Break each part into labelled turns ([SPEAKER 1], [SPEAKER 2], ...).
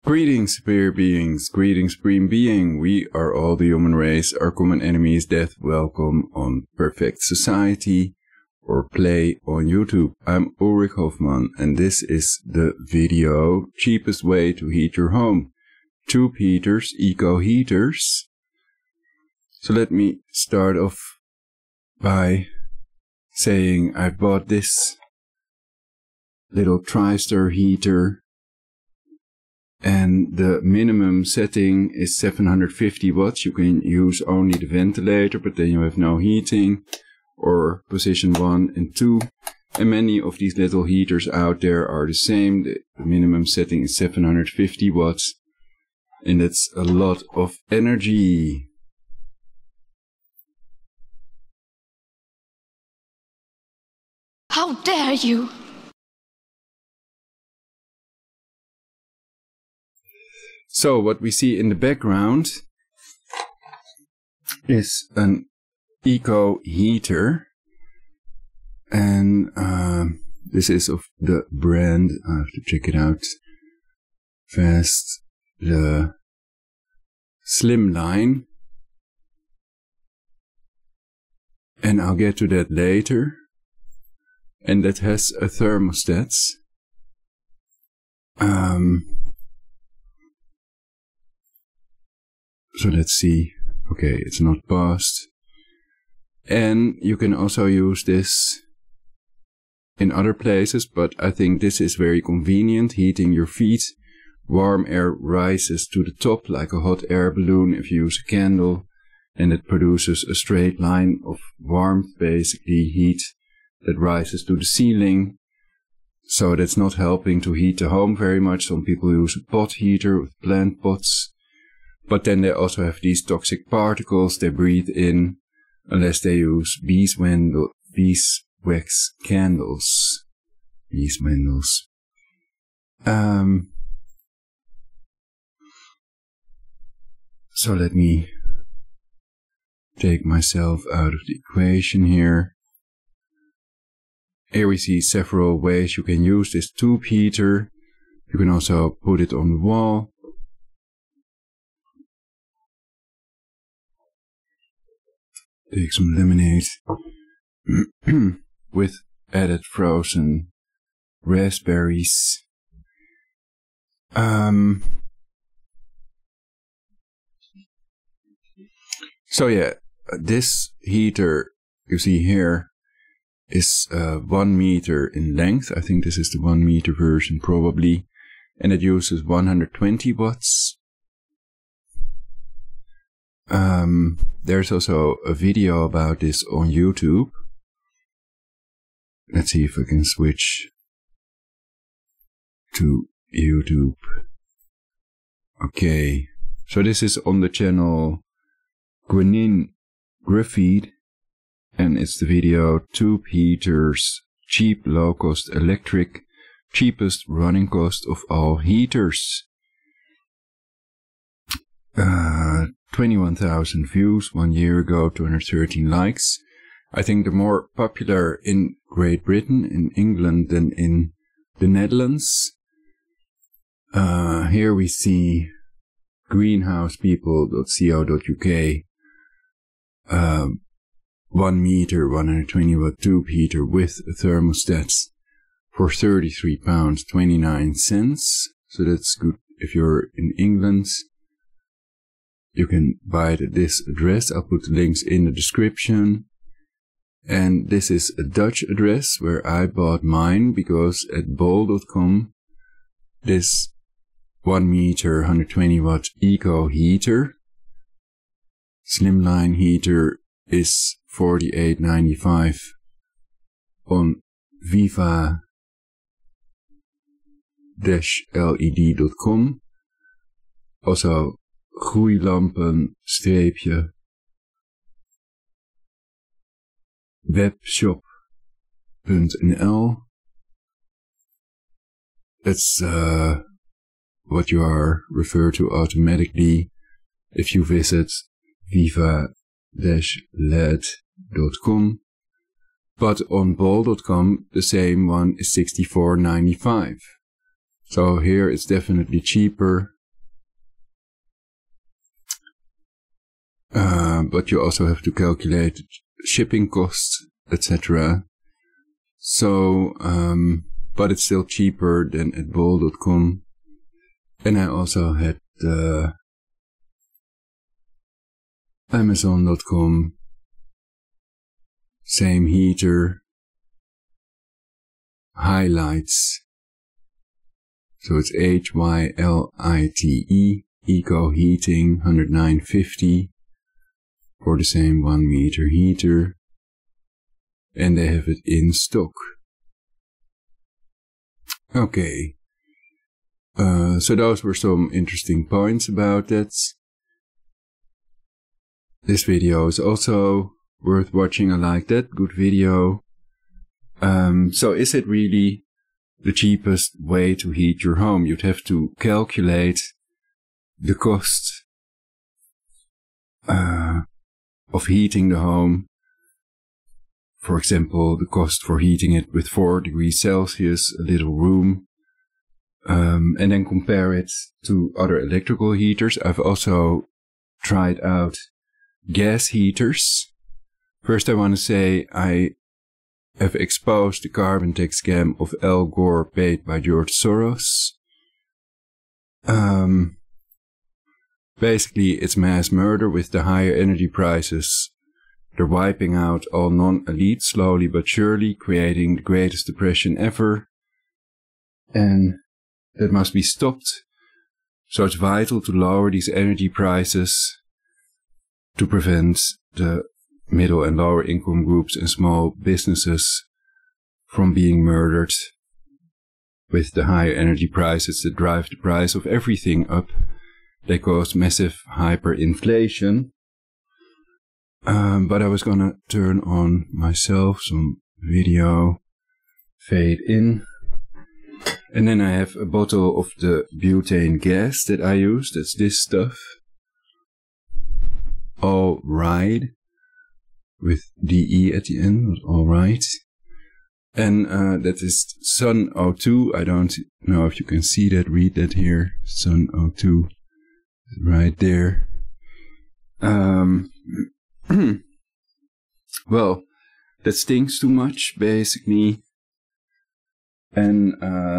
[SPEAKER 1] Greetings, superior beings. Greetings, supreme being. We are all the human race. Our common enemy is death. Welcome on Perfect Society or Play on YouTube. I'm Ulrich Hofmann and this is the video cheapest way to heat your home. Tube heaters, eco heaters. So let me start off by saying I bought this little TriStar heater. And the minimum setting is 750 watts. You can use only the ventilator, but then you have no heating, or position 1 and 2. And many of these little heaters out there are the same. The minimum setting is 750 watts. And that's a lot of energy.
[SPEAKER 2] How dare you!
[SPEAKER 1] So what we see in the background is an eco heater, and this is of the brand, I have to check it out fast, the Slimline, and I'll get to that later, and that has a thermostat. So let's see. Okay, it's not paused. And you can also use this in other places, but I think this is very convenient. Heating your feet. Warm air rises to the top like a hot air balloon if you use a candle. And it produces a straight line of warmth, basically heat, that rises to the ceiling. So that's not helping to heat the home very much. Some people use a pot heater with plant pots. But then they also have these toxic particles they breathe in, unless they use beeswax candles. Beeswandels. So let me take myself out of the equation here. Here we see several ways you can use this tube heater. You can also put it on the wall. Take some lemonade with added frozen raspberries. So yeah, this heater you see here is 1 meter in length. I think this is the 1 meter version probably. And it uses 120 watts. There's also a video about this on YouTube. Let's see if I can switch to YouTube. Okay, so this is on the channel Gwenin Griffith, and it's the video Tube Heaters, Cheap Low Cost Electric, Cheapest Running Cost of All Heaters. 21,000 views 1 year ago, 213 likes. I think the more popular in Great Britain, in England, than in the Netherlands. Here we see greenhousepeople.co.uk 1 meter 120 watt tube heater with a thermostat for £33.29. So that's good if you're in England. You can buy it at this address. I'll put the links in the description. And this is a Dutch address where I bought mine, because at bol.com this 1 meter 120 watt eco heater, Slimline heater, is $48.95 on viva-led.com. Also groeilampen-webshop.nl. That's what you are referred to automatically if you visit viva-led.com. But on bol.com the same one is $64.95. So here it's definitely cheaper but you also have to calculate shipping costs, etc. So, but it's still cheaper than at bol.com. And I also had Amazon.com, same heater, Hylites. So it's Hylite Eco Heating 109.50 for the same 1 meter heater, and they have it in stock. Okay, so those were some interesting points about that. This video is also worth watching. I like that, good video. So is it really the cheapest way to heat your home? You'd have to calculate the cost of heating the home. For example, the cost for heating it with 4 degrees Celsius, a little room, and then compare it to other electrical heaters. I've also tried out gas heaters. First I want to say I have exposed the carbon tax scam of Al Gore paid by George Soros. Basically it's mass murder. With the higher energy prices, they're wiping out all non-elite slowly but surely, creating the greatest depression ever. And that must be stopped. So it's vital to lower these energy prices to prevent the middle and lower income groups and small businesses from being murdered with the higher energy prices that drive the price of everything up. They cause massive hyperinflation. But I was gonna turn on myself some video, fade in. And then I have a bottle of the butane gas that I use. That's this stuff. All right. With DE at the end, all right. And that is Sun 02. I don't know if you can see that, read that here. Sun 02, right there. Well, that stinks too much, basically. And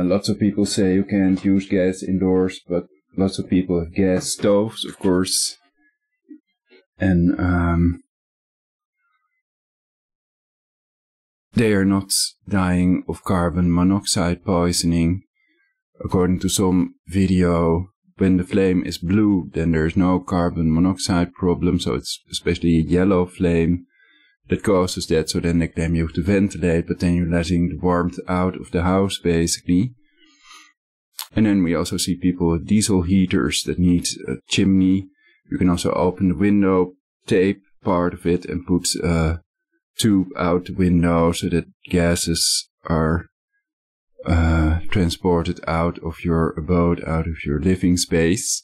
[SPEAKER 1] lots of people say you can't use gas indoors, but lots of people have gas stoves, of course. And they are not dying of carbon monoxide poisoning. According to some video, when the flame is blue, then there's no carbon monoxide problem. So it's especially a yellow flame that causes that. So then they claim you have to ventilate, but then you're letting the warmth out of the house, basically. And then we also see people with diesel heaters that need a chimney. You can also open the window, tape part of it, and put a tube out the window so that gases are transported out of your abode, out of your living space.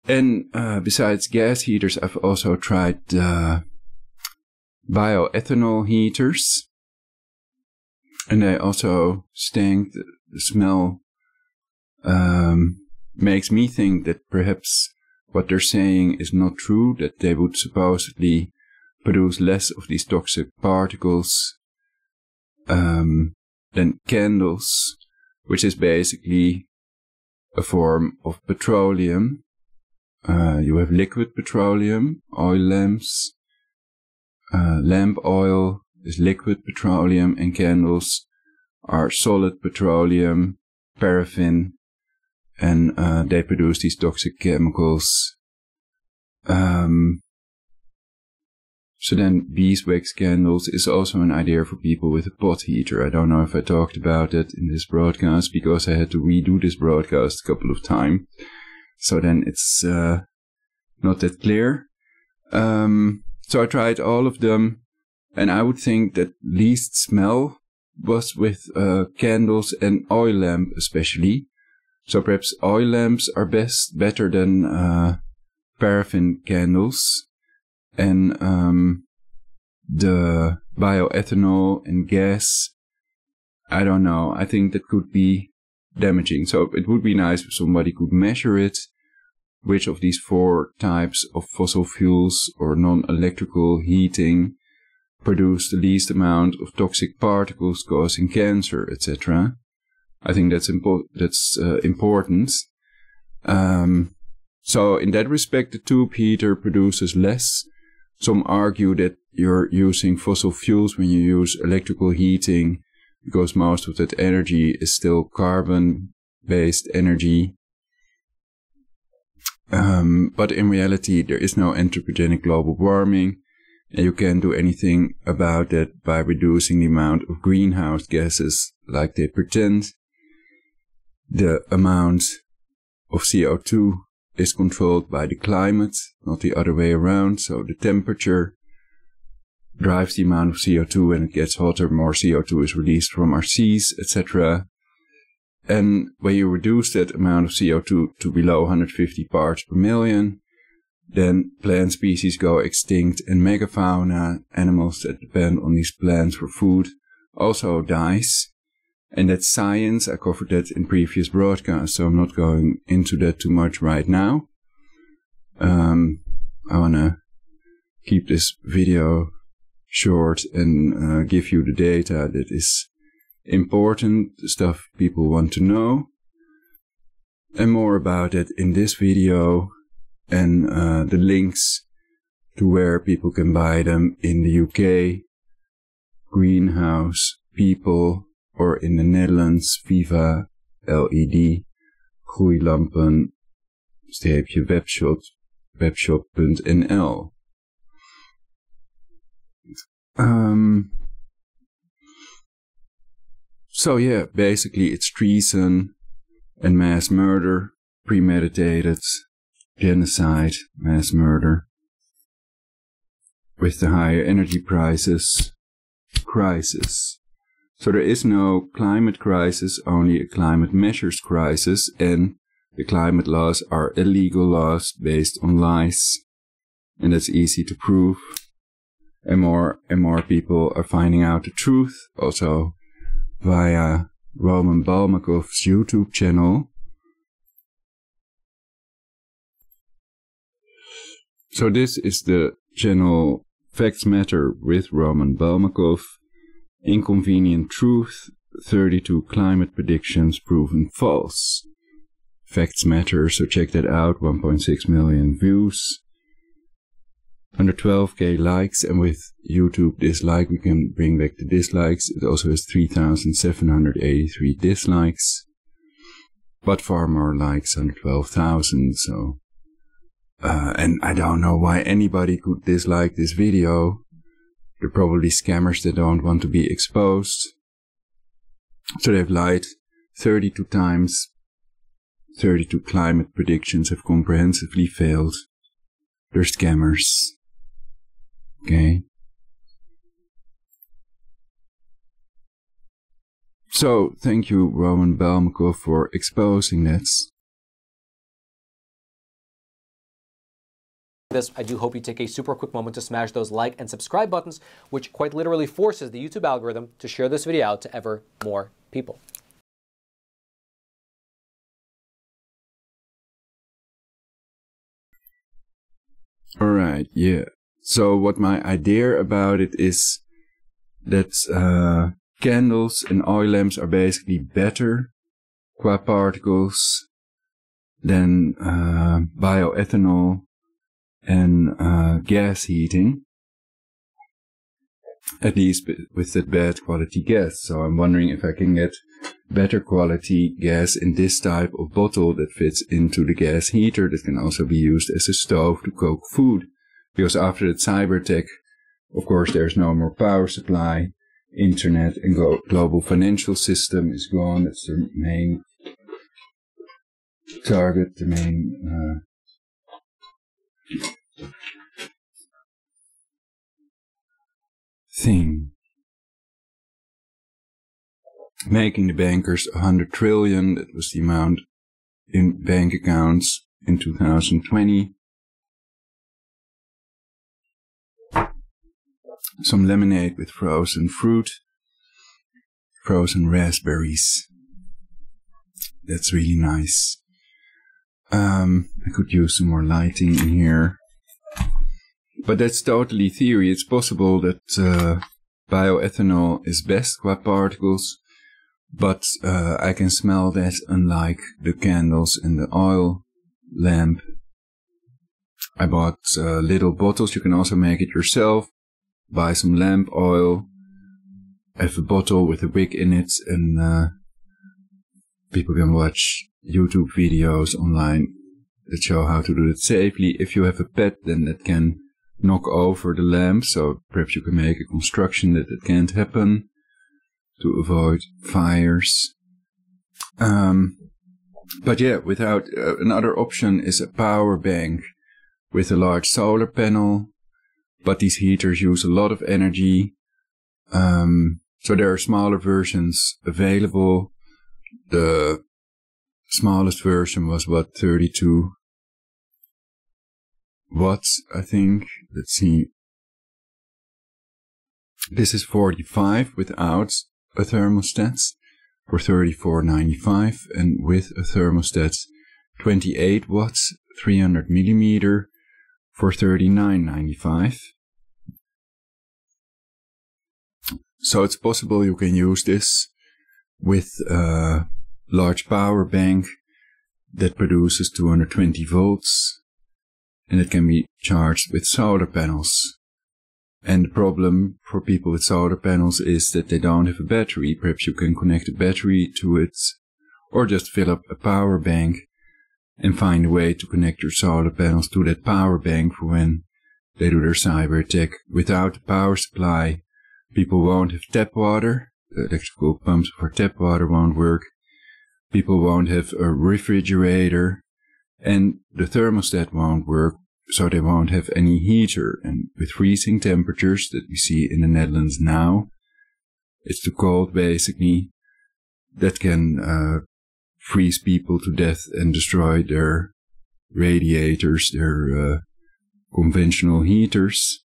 [SPEAKER 1] And besides gas heaters, I've also tried bioethanol heaters. And they also stink. The smell makes me think that perhaps what they're saying is not true, that they would supposedly produce less of these toxic particles than candles, which is basically a form of petroleum. You have liquid petroleum, oil lamps. Lamp oil is liquid petroleum, and candles are solid petroleum, paraffin, and they produce these toxic chemicals. So then beeswax candles is also an idea for people with a pot heater. I don't know if I talked about it in this broadcast, because I had to redo this broadcast a couple of times. So then it's not that clear. So I tried all of them, and I would think that least smell was with candles and oil lamp especially. So perhaps oil lamps are better than paraffin candles. And the bioethanol and gas, I don't know, I think that could be damaging. So it would be nice if somebody could measure it, which of these 4 types of fossil fuels or non-electrical heating produce the least amount of toxic particles causing cancer, etc. I think that's important. So in that respect, the tube heater produces less. Some argue that you're using fossil fuels when you use electrical heating because most of that energy is still carbon-based energy. But in reality, there is no anthropogenic global warming, and you can't do anything about that by reducing the amount of greenhouse gases like they pretend. The amount of CO2 is controlled by the climate, not the other way around. So the temperature drives the amount of CO2. When it gets hotter, more CO2 is released from our seas, etc. And when you reduce that amount of CO2 to below 150 parts per million, then plant species go extinct, and megafauna, animals that depend on these plants for food, also dies. And that's science. I covered that in previous broadcasts, so I'm not going into that too much right now. I want to keep this video short and give you the data that is important, the stuff people want to know. And more about it in this video, and the links to where people can buy them in the UK, Greenhouse People, or in the Netherlands, Viva LED, Gloeilampen, webshop.nl. So yeah, basically it's treason and mass murder, premeditated genocide, mass murder, with the higher energy prices, crisis. So there is no climate crisis, only a climate measures crisis, and the climate laws are illegal laws based on lies, and that's easy to prove. And more people are finding out the truth, also via Roman Balmakov's YouTube channel. So this is the channel Facts Matter with Roman Balmakov. Inconvenient Truth, 32 climate predictions proven false. Facts Matter, so check that out, 1.6 million views. Under 12k likes, and with YouTube dislike we can bring back the dislikes. It also has 3,783 dislikes, but far more likes, under 12,000, so... and I don't know why anybody could dislike this video. They're probably scammers that don't want to be exposed. So they've lied 32 times. 32 climate predictions have comprehensively failed. They're scammers. Okay. So, thank you, Roman Balmakov, for exposing that.
[SPEAKER 3] I do hope you take a super quick moment to smash those like and subscribe buttons, which quite literally forces the YouTube algorithm to share this video out to ever more people.
[SPEAKER 1] Alright, yeah. So what my idea about it is that candles and oil lamps are basically better qua particles than bioethanol and gas heating, at least with that bad quality gas. So I'm wondering if I can get better quality gas in this type of bottle that fits into the gas heater that can also be used as a stove to cook food. Because after the cyber attack, of course, there's no more power supply, internet and global financial system is gone. That's the main target, the main thing. Making the bankers 100 trillion, that was the amount in bank accounts in 2020. Some lemonade with frozen fruit, frozen raspberries. That's really nice. I could use some more lighting in here. But that's totally theory. It's possible that bioethanol is best qua particles, but I can smell that unlike the candles and the oil lamp. I bought little bottles. You can also make it yourself. Buy some lamp oil, have a bottle with a wick in it, and people can watch YouTube videos online that show how to do it safely. If you have a pet, then that can knock over the lamp, so perhaps you can make a construction that it can't happen to avoid fires. But yeah, without another option is a power bank with a large solar panel, but these heaters use a lot of energy. So there are smaller versions available. The smallest version was, what, 32 watts, I think. Let's see. This is 45 without a thermostat for $34.95, and with a thermostat 28 watts, 300 millimeter for $39.95. So it's possible you can use this with a large power bank that produces 220 volts, and it can be charged with solar panels. And the problem for people with solar panels is that they don't have a battery. Perhaps you can connect a battery to it, or just fill up a power bank and find a way to connect your solar panels to that power bank for when they do their cyber attack. Without the power supply, people won't have tap water. The electrical pumps for tap water won't work. People won't have a refrigerator, and the thermostat won't work, so they won't have any heater. And with freezing temperatures that we see in the Netherlands now, it's too cold basically, that can freeze people to death and destroy their radiators, their conventional heaters.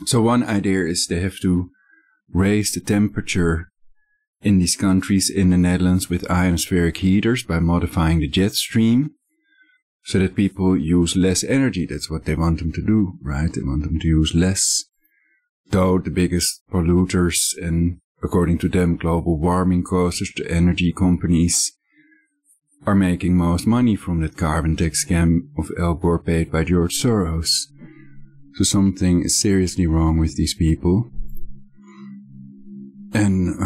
[SPEAKER 1] So one idea is they have to raise the temperature in these countries in the Netherlands with ionospheric heaters by modifying the jet stream, so that people use less energy. That's what they want them to do, right? They want them to use less. Though the biggest polluters, and according to them, global warming causes, the energy companies, are making most money from that carbon tax scam of Al Gore paid by George Soros. So something is seriously wrong with these people. And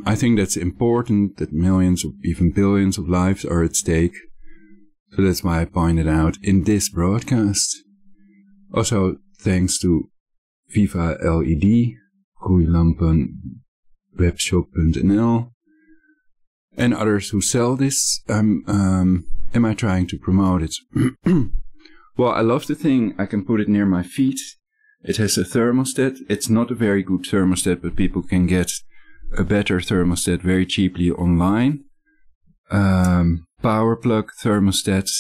[SPEAKER 1] I think that's important, that millions or even billions of lives are at stake. So that's why I pointed out in this broadcast. Also thanks to Vivaled, Groeilampen, webshop.nl, and others who sell this. Am I trying to promote it? Well, I love the thing. I can put it near my feet. It has a thermostat. It's not a very good thermostat, but people can get a better thermostat very cheaply online. Power plug thermostats.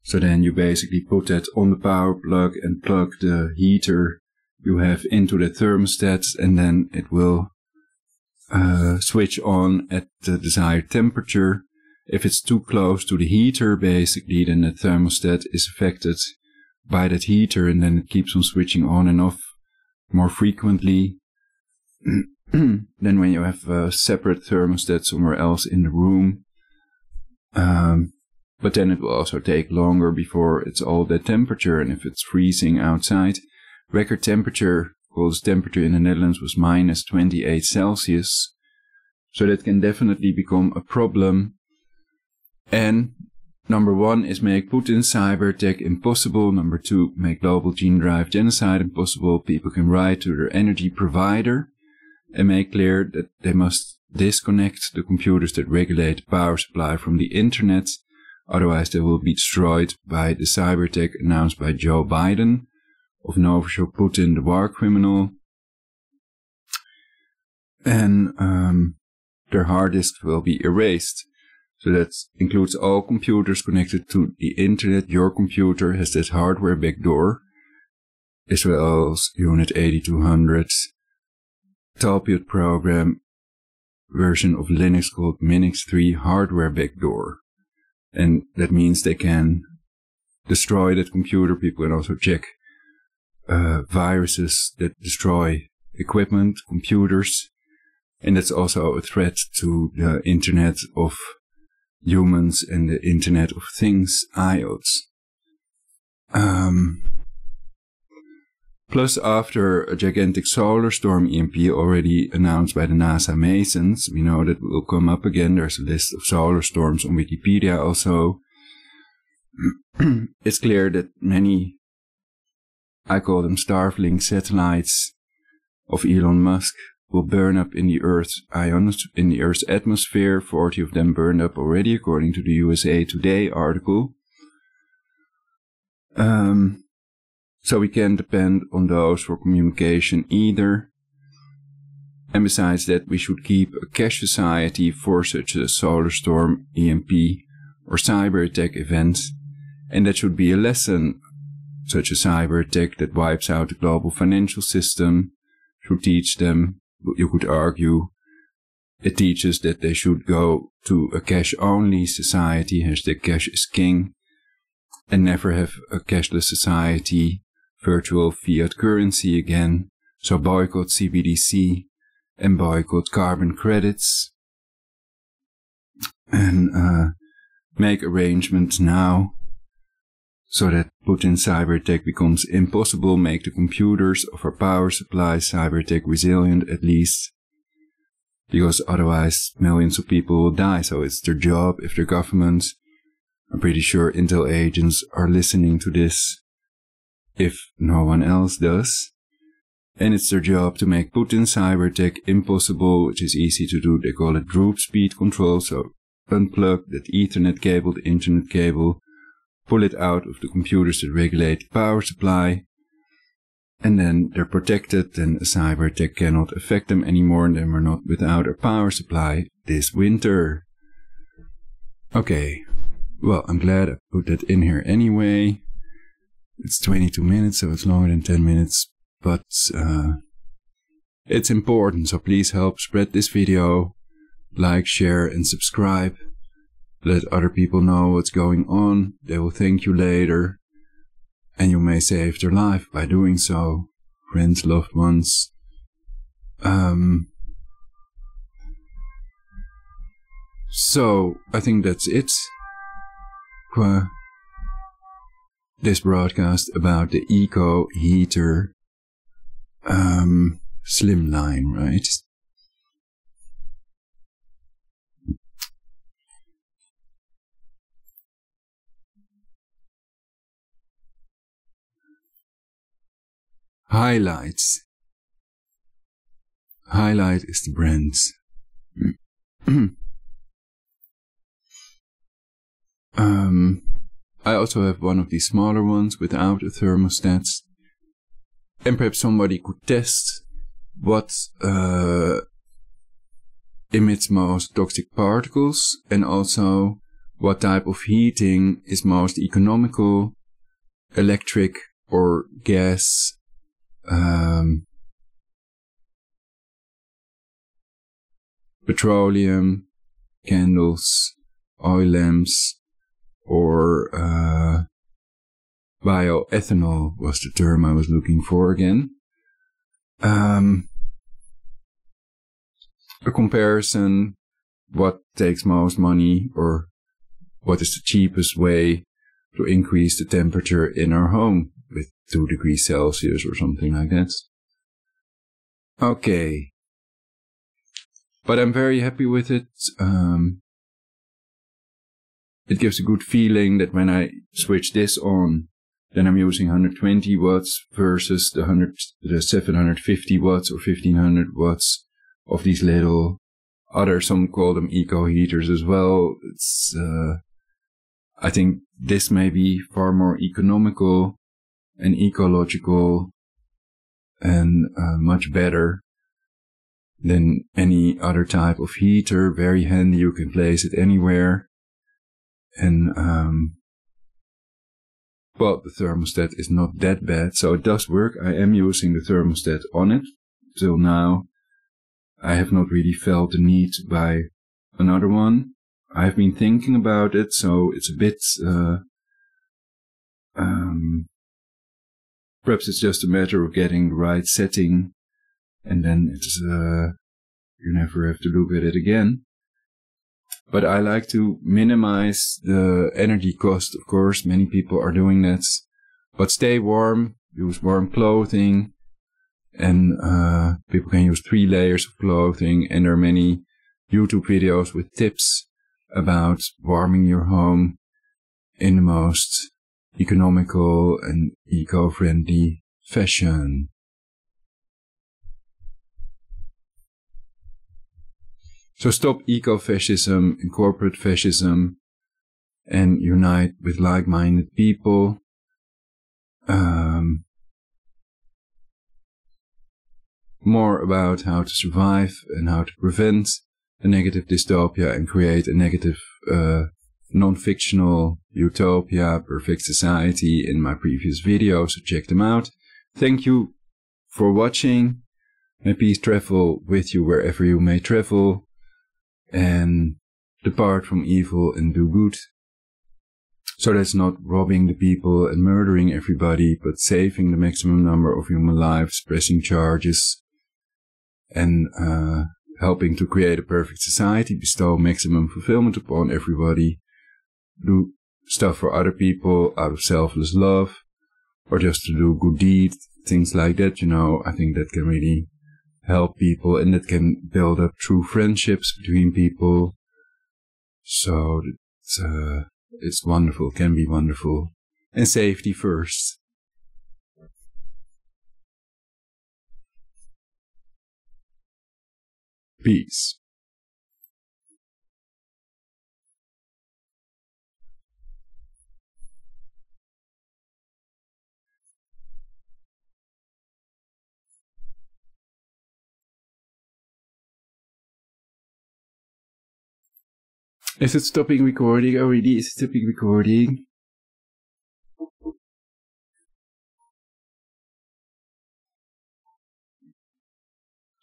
[SPEAKER 1] So then you basically put that on the power plug and plug the heater you have into the thermostat, and then it will switch on at the desired temperature. If it's too close to the heater, basically, then the thermostat is affected by that heater, and then it keeps on switching on and off more frequently than when you have a separate thermostat somewhere else in the room. But then it will also take longer before it's all that temperature, and if it's freezing outside. Record temperature, coldest temperature in the Netherlands was minus 28 Celsius. So that can definitely become a problem. And number one is make Putin's cyber attack impossible. Number two, make global gene drive genocide impossible. People can write to their energy provider and make clear that they must disconnect the computers that regulate the power supply from the internet. Otherwise they will be destroyed by the cyber attack announced by Joe Biden of Novichok Putin, the war criminal. And their hard disks will be erased. So that includes all computers connected to the internet. Your computer has that hardware backdoor, as well as Unit 8200, Talpiot program, version of Linux called Minix 3 hardware backdoor. And that means they can destroy that computer. People can also check viruses that destroy equipment, computers. And that's also a threat to the Internet of Humans and the Internet of Things, IoTs. Plus, after a gigantic solar storm EMP already announced by the NASA Masons, we know that will come up again. There's a list of solar storms on Wikipedia also. It's clear that many, I call them Starlink satellites of Elon Musk, will burn up in the Earth's atmosphere. 40 of them burned up already, according to the USA Today article. So we can't depend on those for communication either. And besides that, we should keep a cash society for such a solar storm, EMP, or cyber attack event. And that should be a lesson. Such a cyber attack that wipes out the global financial system should teach them, you could argue, it teaches that they should go to a cash-only society, hashtag cash is king, and never have a cashless society, virtual fiat currency again. So boycott CBDC and boycott carbon credits. And make arrangements now so that Putin's cyber attack becomes impossible. Make the computers of our power supply cyber attack resilient at least. Because otherwise millions of people will die. So it's their job, if their government, I'm pretty sure Intel agents are listening to this, if no one else does. And it's their job to make Putin's cyber attack impossible, which is easy to do. They call it group speed control. So unplug that Ethernet cable, the internet cable, pull it out of the computers that regulate the power supply, and then they're protected, and a cyber attack cannot affect them anymore, and then we're not without our power supply this winter. Okay, well, I'm glad I put that in here anyway. It's 22 minutes, so it's longer than 10 minutes, but it's important, so please help spread this video, like, share, and subscribe. Let other people know what's going on. They will thank you later. And you may save their life by doing so. Friends, loved ones. So, I think that's it for this broadcast about the Eco Heater Slimline, right? Hylite. Hylite is the brand. I also have one of these smaller ones without a thermostat. And perhaps somebody could test what emits most toxic particles, and also what type of heating is most economical, electric or gas. Petroleum, candles, oil lamps, or bioethanol was the term I was looking for again. A comparison, what takes most money, or what is the cheapest way to increase the temperature in our home with 2 degrees Celsius or something like that. Okay. But I'm very happy with it. It gives a good feeling that when I switch this on, then I'm using 120 watts versus the 750 watts or 1500 watts of these little other, some call them eco heaters as well. It's, I think this may be far more economical and ecological and much better than any other type of heater. Very handy, you can place it anywhere. And well, the thermostat is not that bad, so it does work. I am using the thermostat on it. Till now, I have not really felt the need to buy another one. I've been thinking about it, so it's a bit, perhaps it's just a matter of getting the right setting, and then it's, you never have to look at it again. But I like to minimize the energy cost, of course, many people are doing that. But stay warm, use warm clothing, and people can use 3 layers of clothing, and there are many YouTube videos with tips about warming your home in the most economical and eco-friendly fashion. So stop eco-fascism and corporate fascism and unite with like-minded people. More about how to survive and how to prevent a negative dystopia and create a negative non-fictional utopia, perfect society in my previous videos, so check them out. Thank you for watching. May peace travel with you wherever you may travel, and depart from evil and do good. So that's not robbing the people and murdering everybody, but saving the maximum number of human lives, pressing charges, and helping to create a perfect society, bestow maximum fulfillment upon everybody, do stuff for other people out of selfless love, or just to do good deeds, things like that, you know. I think that can really help people, and that can build up true friendships between people. So it's wonderful, can be wonderful. And safety first. Peace. Is it stopping recording already? Is it stopping recording?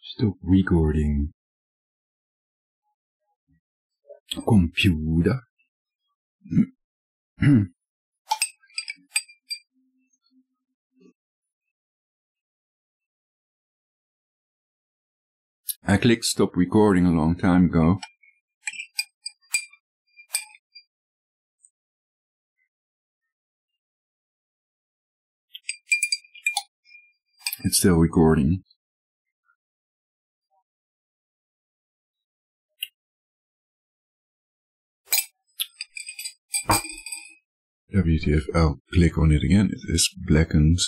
[SPEAKER 1] Stop recording. Computer. I clicked stop recording a long time ago. It's still recording. WTF, I'll click on it again. It is blackened.